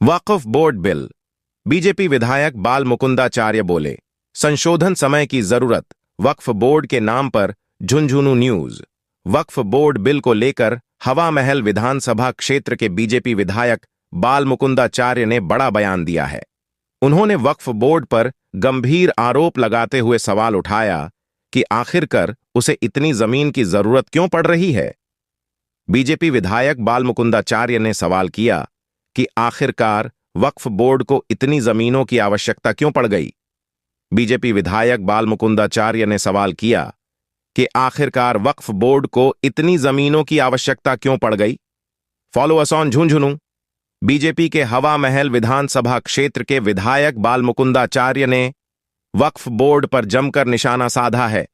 वक्फ board bill. BJP विधायक बाल मुकुंदाचार्य बोले, संशोधन समय की जरूरत, वक्फ बोर्ड के नाम पर झुंझुनू न्यूज। वक्फ बोर्ड बिल को लेकर हवा महल विधानसभा क्षेत्र के बीजेपी विधायक बाल मुकुंदाचार्य ने बड़ा बयान दिया है। उन्होंने वक्फ बोर्ड पर गंभीर आरोप लगाते हुए सवाल उठाया कि आखिरकार उसे इतनी जमीन की जरूरत क्यों पड़ रही है। बीजेपी विधायक बाल मुकुंदाचार्य ने सवाल किया कि आखिरकार वक्फ बोर्ड को इतनी जमीनों की आवश्यकता क्यों पड़ गई। बीजेपी विधायक बाल मुकुंदाचार्य ने सवाल किया कि आखिरकार वक्फ बोर्ड को इतनी जमीनों की आवश्यकता क्यों पड़ गई। Follow us on Jhunjhunu. BJP के हवा महल विधानसभा क्षेत्र के विधायक बाल मुकुंदाचार्य ने वक्फ बोर्ड पर जमकर निशाना साधा है।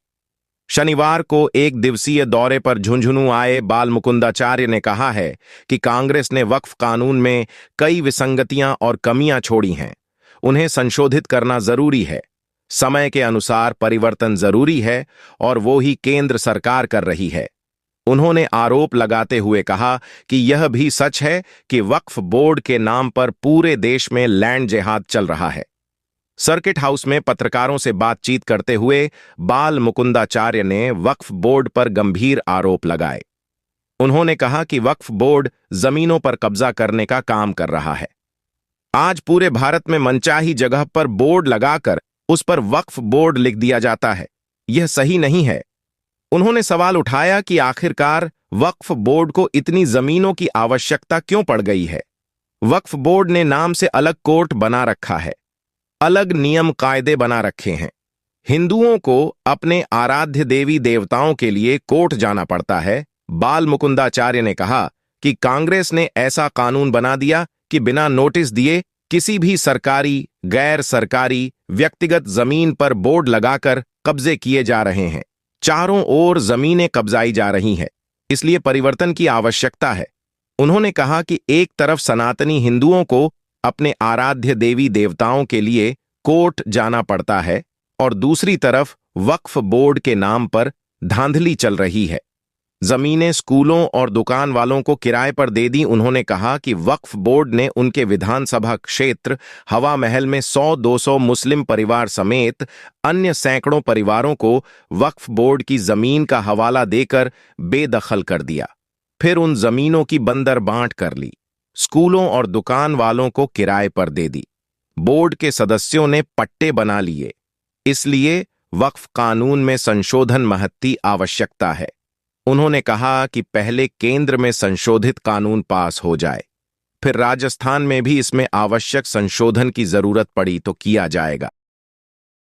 शनिवार को एक दिवसीय दौरे पर झुंझुनू आए बाल मुकुंदाचार्य ने कहा है कि कांग्रेस ने वक्फ कानून में कई विसंगतियां और कमियां छोड़ी हैं। उन्हें संशोधित करना जरूरी है। समय के अनुसार परिवर्तन जरूरी है और वो ही केंद्र सरकार कर रही है। उन्होंने आरोप लगाते हुए कहा कि यह भी सच है कि वक्फ बोर्ड के नाम पर पूरे देश में लैंड जिहाद चल रहा है। सर्किट हाउस में पत्रकारों से बातचीत करते हुए बाल मुकुंदाचार्य ने वक्फ बोर्ड पर गंभीर आरोप लगाए। उन्होंने कहा कि वक्फ बोर्ड जमीनों पर कब्जा करने का काम कर रहा है। आज पूरे भारत में मनचाही जगह पर बोर्ड लगाकर उस पर वक्फ बोर्ड लिख दिया जाता है। यह सही नहीं है। उन्होंने सवाल उठाया कि आखिरकार वक्फ बोर्ड को इतनी जमीनों की आवश्यकता क्यों पड़ गई है। वक्फ बोर्ड ने नाम से अलग कोर्ट बना रखा है, अलग नियम कायदे बना रखे हैं। हिंदुओं को अपने आराध्य देवी देवताओं के लिए कोर्ट जाना पड़ता है। बाल मुकुंदाचार्य ने कहा कि कांग्रेस ने ऐसा कानून बना दिया कि बिना नोटिस दिए किसी भी सरकारी, गैर सरकारी, व्यक्तिगत जमीन पर बोर्ड लगाकर कब्जे किए जा रहे हैं। चारों ओर जमीनें कब्जाई जा रही हैं। इसलिए परिवर्तन की आवश्यकता है। उन्होंने कहा कि एक तरफ सनातनी हिंदुओं को अपने आराध्य देवी देवताओं के लिए कोर्ट जाना पड़ता है और दूसरी तरफ वक्फ बोर्ड के नाम पर धांधली चल रही है। जमीनें स्कूलों और दुकान वालों को किराए पर दे दी। उन्होंने कहा कि वक्फ बोर्ड ने उनके विधानसभा क्षेत्र हवा महल में 100-200 मुस्लिम परिवार समेत अन्य सैकड़ों परिवारों को वक्फ बोर्ड की जमीन का हवाला देकर बेदखल कर दिया। फिर उन जमीनों की बंदर बांट कर ली। स्कूलों और दुकान वालों को किराए पर दे दी। बोर्ड के सदस्यों ने पट्टे बना लिए। इसलिए वक्फ कानून में संशोधन महत्ती आवश्यकता है। उन्होंने कहा कि पहले केंद्र में संशोधित कानून पास हो जाए, फिर राजस्थान में भी इसमें आवश्यक संशोधन की जरूरत पड़ी तो किया जाएगा।